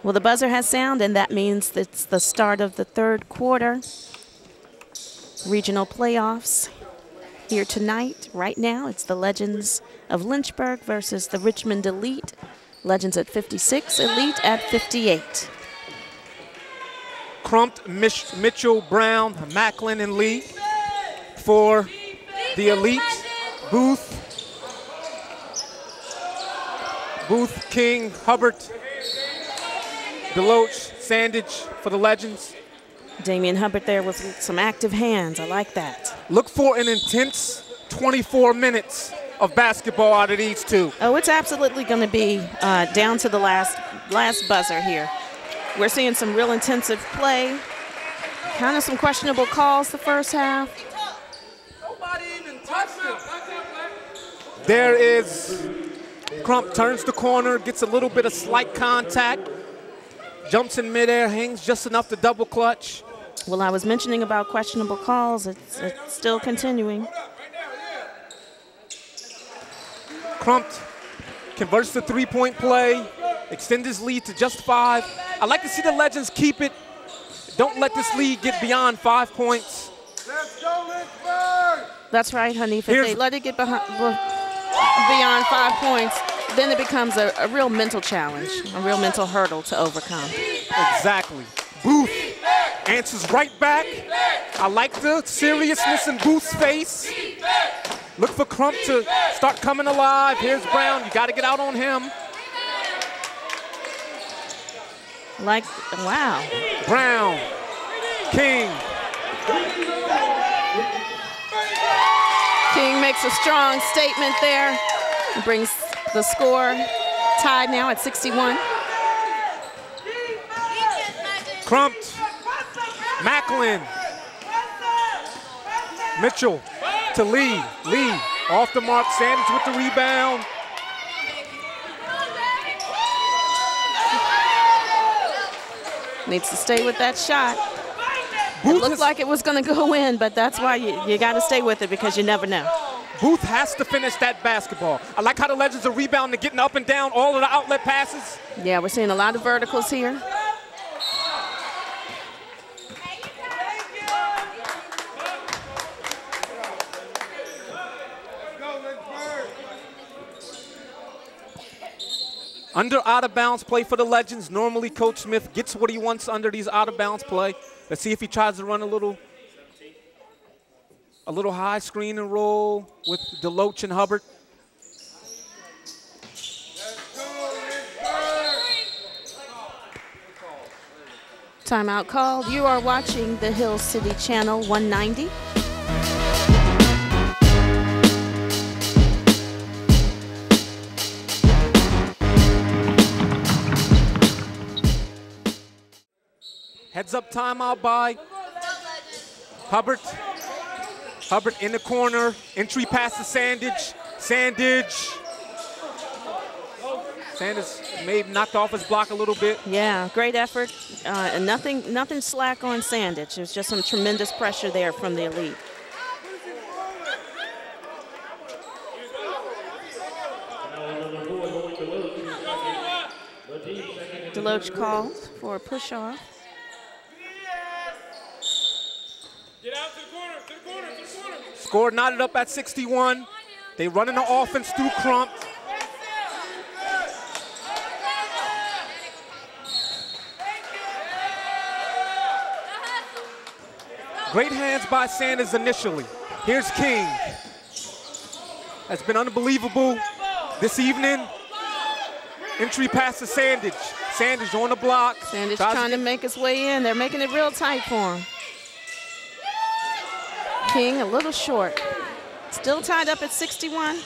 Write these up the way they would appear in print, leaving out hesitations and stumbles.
Well, the buzzer has sound, and that means it's the start of the third quarter. Regional playoffs here tonight. Right now, it's the Legends of Lynchburg versus the Richmond Elite. Legends at 56, Elite at 58. Crump, Mitchell, Brown, Macklin, and Lee. For the Elite, Booth, King, Hubbard, Deloach, Sandage for the Legends. Damian Hubbard there with some active hands. I like that. Look for an intense 24 minutes of basketball out of these two. Oh, it's absolutely going to be down to the last buzzer here. We're seeing some real intensive play. Kind of some questionable calls the first half. There is Crump, turns the corner, gets a little bit of slight contact, jumps in midair, hangs just enough to double clutch. Well, I was mentioning about questionable calls. It's still continuing. Crump converts the three-point play, extends his lead to just 5. I like to see the Legends keep it. Don't let this lead get beyond 5 points. Let's go, Lynchburg! That's right, Hanif. If they let it get beyond 5 points, then it becomes a real mental challenge, a real mental hurdle to overcome. Exactly. Booth answers right back. I like the seriousness in Booth's face. Look for Crump to start coming alive. Here's Brown. You got to get out on him. Wow. Brown, King. King makes a strong statement there. He brings the score tied now at 61. Crump, Macklin, Mitchell to Lee. Lee off the mark, Sanders with the rebound. Needs to stay with that shot. It looked like it was going to go in, but that's why you got to stay with it because you never know. Booth has to finish that basketball. I like how the Legends are rebounding, getting up and down all of the outlet passes. Yeah, we're seeing a lot of verticals here. Under out-of-bounds play for the Legends. Normally, Coach Smith gets what he wants under these out-of-bounds play. Let's see if he tries to run a little high screen and roll with Deloach and Hubbard. Timeout called. You are watching the Hill City Channel 190. Heads up timeout by Hubbard. Hubbard in the corner. Entry pass to Sandage. Sandage may have knocked off his block a little bit. Yeah, great effort. And nothing slack on Sandage. There's just some tremendous pressure there from the Elite. Deloach called for a push-off. Score knotted up at 61. They running the offense through Crump. Great hands by Sanders initially. Here's King. Has been unbelievable this evening. Entry pass to Sandage. Sandage on the block. Sandage trying to make his way in. They're making it real tight for him. King a little short. Still tied up at 61.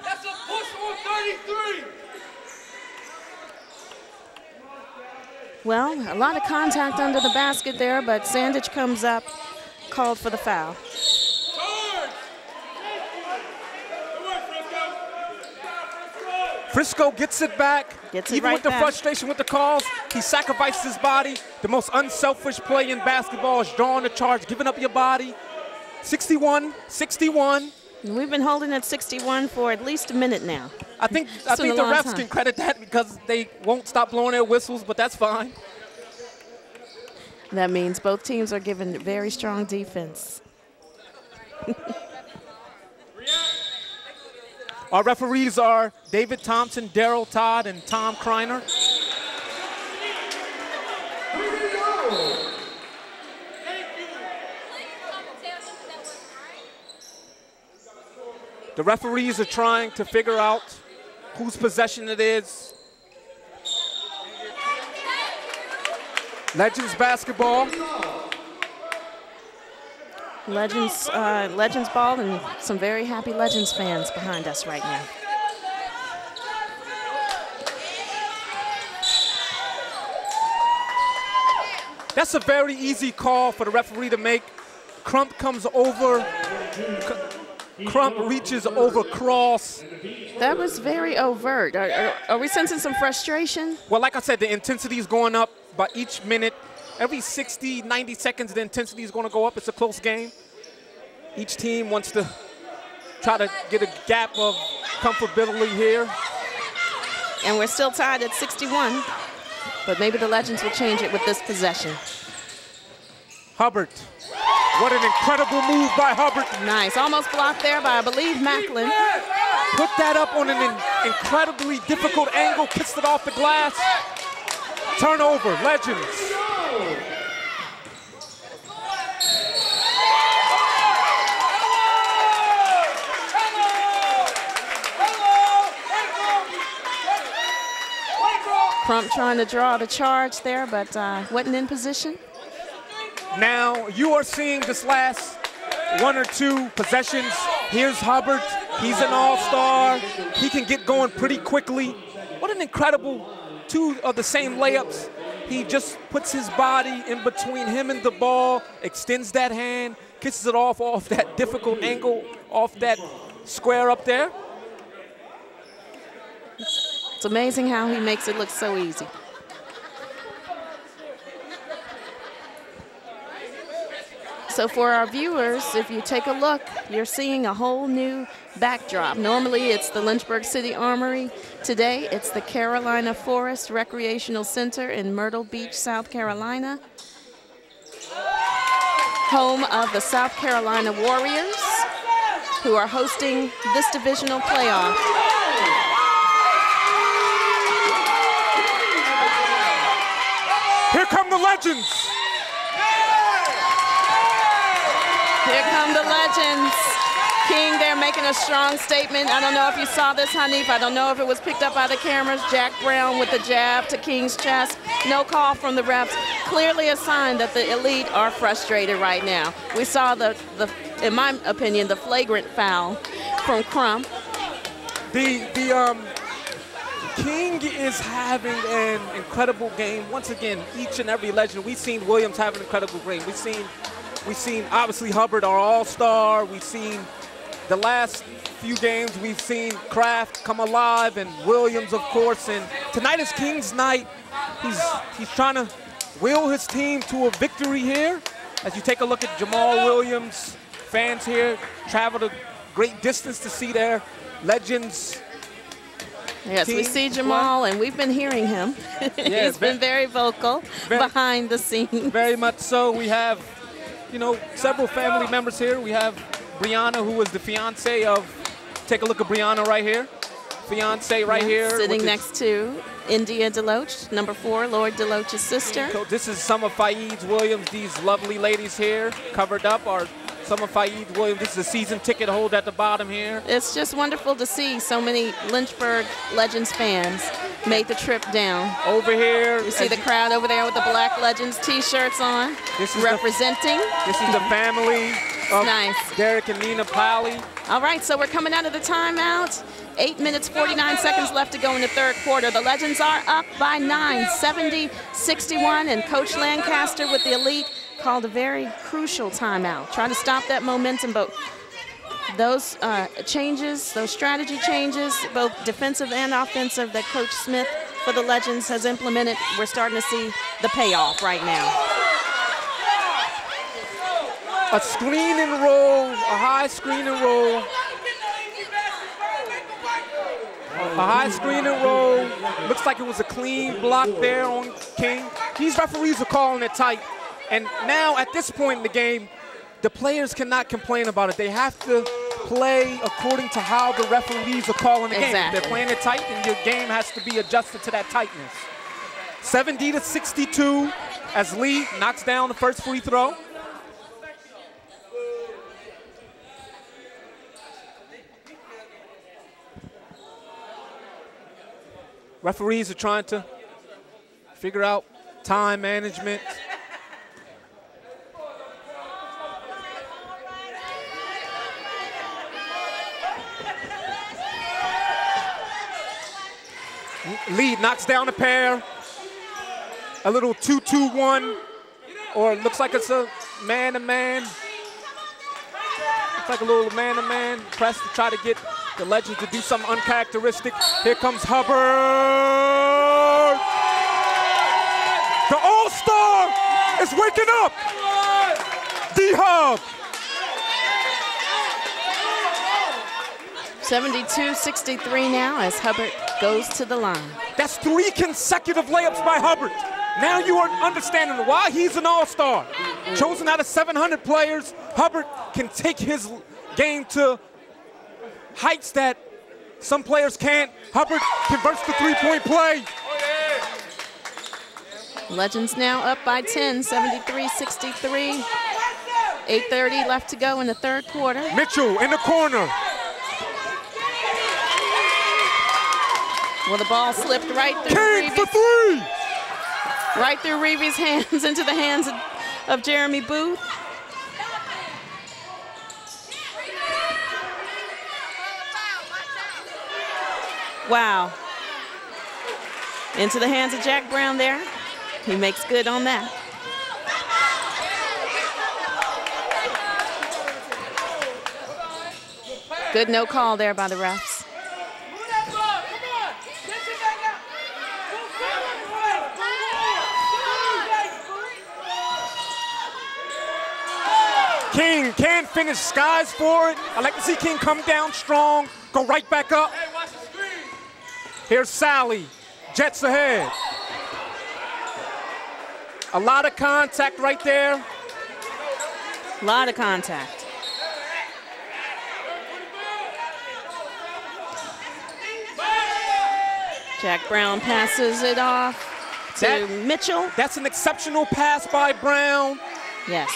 That's a push on 33. Well, a lot of contact under the basket there, but Sandage comes up, called for the foul. Frisco gets it back. Gets it Even right with the back. frustration with the calls, he sacrifices his body. The most unselfish play in basketball is drawing the charge, giving up your body. 61-61. We've been holding at 61 for at least a minute now. I think the refs can credit that because they won't stop blowing their whistles, but that's fine. That means both teams are given very strong defense. Our referees are David Thompson, Daryl Todd, and Tom Kreiner. The referees are trying to figure out whose possession it is. Legends basketball. Legends ball, and some very happy Legends fans behind us right now. That's a very easy call for the referee to make. Crump comes over. Crump reaches over cross. That was very overt. Are we sensing some frustration? Well, like I said, the intensity is going up by each minute. Every 60, 90 seconds, the intensity is going to go up. It's a close game. Each team wants to try to get a gap of comfortability here. And we're still tied at 61, but maybe the Legends will change it with this possession. Hubbard. What an incredible move by Hubbard. Nice. Almost blocked there by, I believe, Macklin. Put that up on an incredibly difficult angle, kissed it off the glass. Turnover, Legends. Crump trying to draw the charge there, but wasn't in position. Now, you are seeing this last one or two possessions. Here's Hubbard. He's an all-star. He can get going pretty quickly. What an incredible two of the same layups. He just puts his body in between him and the ball, extends that hand, kisses it off that difficult angle, off that square up there. It's amazing how he makes it look so easy. So for our viewers, if you take a look, you're seeing a whole new backdrop. Normally it's the Lynchburg City Armory. Today it's the Carolina Forest Recreational Center in Myrtle Beach, South Carolina. Home of the South Carolina Warriors, who are hosting this divisional playoff. Here come the Legends. Here come the Legends. King there making a strong statement. I don't know if you saw this, Hanif. I don't know if it was picked up by the cameras. Jack Brown with the jab to King's chest. No call from the refs. Clearly a sign that the elite are frustrated right now. We saw in my opinion, the flagrant foul from Crump. King is having an incredible game. Once again, each and every Legend. We've seen Williams have an incredible game. We've seen obviously Hubbard, our all-star. We've seen the last few games, we've seen Kraft come alive and Williams, of course. And tonight is King's night. He's trying to will his team to a victory here. As you take a look at Jamal Williams, fans here traveled a great distance to see their Legends. Yes, we see Jamal, and we've been hearing him. Yeah, he's been very vocal behind the scenes. Very much so. We have, several family members here. We have Brianna, who is the fiance of, take a look at Brianna right here. Fiance right here. Sitting next to India Deloach, number 4, Lord Deloach's sister. This is some of Fayeed's Williams. These lovely ladies here covered up are some of Fayeed Williams. This is a season ticket holder at the bottom here. It's just wonderful to see so many Lynchburg Legends fans made the trip down. Over here. You see the crowd over there with the Black Legends t-shirts on, this is representing. This is the family of Derek and Nina Pally. All right, so we're coming out of the timeout. 8 minutes, 49 seconds left to go in the third quarter. The Legends are up by 9, 70-61, and Coach Lancaster with the elite called a very crucial timeout. Trying to stop that momentum, but those changes, those strategy changes, both defensive and offensive, that Coach Smith for the Legends has implemented, we're starting to see the payoff right now. A screen and roll, a high screen and roll. A high screen and roll. Looks like it was a clean block there on King. These referees are calling it tight. And now at this point in the game, the players cannot complain about it. They have to play according to how the referees are calling the game. If they're playing it tight, then your game has to be adjusted to that tightness. 70-62 as Lee knocks down the first free throw. Referees are trying to figure out time management. Lee knocks down a pair. A little 2-2-1, or it looks like it's a man-to-man. Looks like a little man-to-man press to try to get the Legends to do something uncharacteristic. Here comes Hubbard. The All-Star is waking up. D-Hub. 72-63 now as Hubbard goes to the line. That's 3 consecutive layups by Hubbard. Now you are understanding why he's an all-star. Chosen out of 700 players, Hubbard can take his game to heights that some players can't. Hubbard converts the three-point play. Legends now up by 10, 73-63. 8:30 left to go in the third quarter. Mitchell in the corner. Well, the ball slipped right through King for 3. Right through Reevy's hands into the hands of Jeremy Booth. Wow. Into the hands of Jack Brown there. He makes good on that. Good no call there by the refs. King can't finish, skies for it. I like to see King come down strong, go right back up. Here's Sally, jets ahead. A lot of contact right there. A lot of contact. Jack Brown passes it off to Mitchell. That's an exceptional pass by Brown. Yes.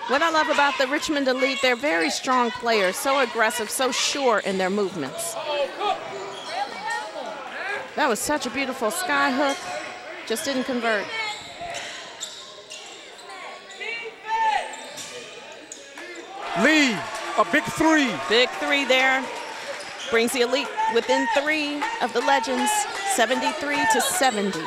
What I love about the Richmond Elite, they're very strong players, so aggressive, so sure in their movements. That was such a beautiful sky hook, just didn't convert. Lee, a big 3. Big 3 there. Brings the Elite within 3 of the Legends, 73-70.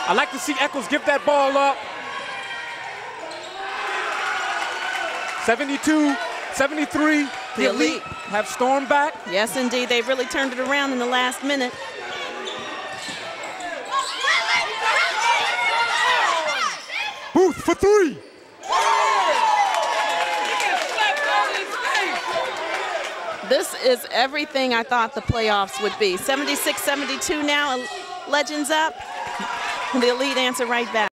I like to see Eccles give that ball up. 72-73. The Elite have stormed back. Yes, indeed. They've really turned it around in the last minute. Booth for 3. This is everything I thought the playoffs would be. 76-72 now, Legends up. The Elite answer right back.